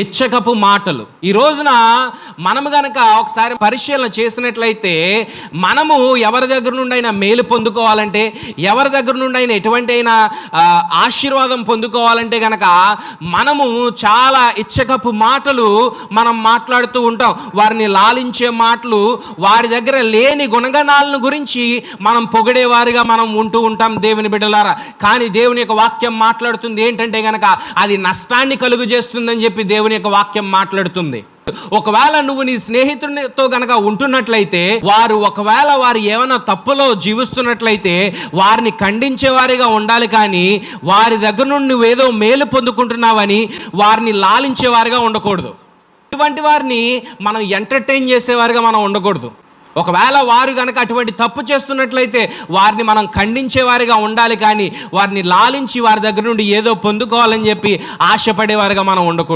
ఇచ్చకపు మాటలు. ఈ రోజున మనము గనక ఒకసారి పరిశీలన చేసినట్లయితే, మనము ఎవరి దగ్గర నుండి అయినా మేలు పొందుకోవాలంటే, ఎవరి దగ్గర నుండి అయినా ఎటువంటి అయినా ఆశీర్వాదం పొందుకోవాలంటే గనక మనము చాలా ఇచ్చకపు మాటలు మనం మాట్లాడుతూ ఉంటాం. వారిని లాలించే మాటలు, వారి దగ్గర లేని గుణగణాలను గురించి మనం పొగిడేవారిగా మనం ఉంటూ ఉంటాం దేవుని బిడ్డలారా. కానీ దేవుని యొక్క వాక్యం మాట్లాడుతుంది ఏంటంటే గనక అది నష్టాన్ని కలుగు చేస్తుందని చెప్పి దేవుని యొక్క వాక్యం మాట్లాడుతుంది. ఒకవేళ నువ్వు నీ స్నేహితునితో గనక ఉంటున్నట్లయితే, వారు ఏమైనా తప్పులో జీవిస్తున్నట్లయితే వారిని ఖండించేవారిగా ఉండాలి. కానీ వారి దగ్గర నుండి నువ్వేదో మేలు పొందుకుంటున్నావని వారిని లాలించేవారిగా ఉండకూడదు. ఇటువంటి వారిని మనం ఎంటర్టైన్ చేసేవారిగా మనం ఉండకూడదు. ఒకవేళ వారు కనుక అటువంటి తప్పు చేస్తున్నట్లయితే వారిని మనం ఖండించేవారిగా ఉండాలి. కానీ వారిని లాలించి వారి దగ్గర నుండి ఏదో పొందుకోవాలని చెప్పి ఆశపడేవారిగా మనం ఉండకూడదు.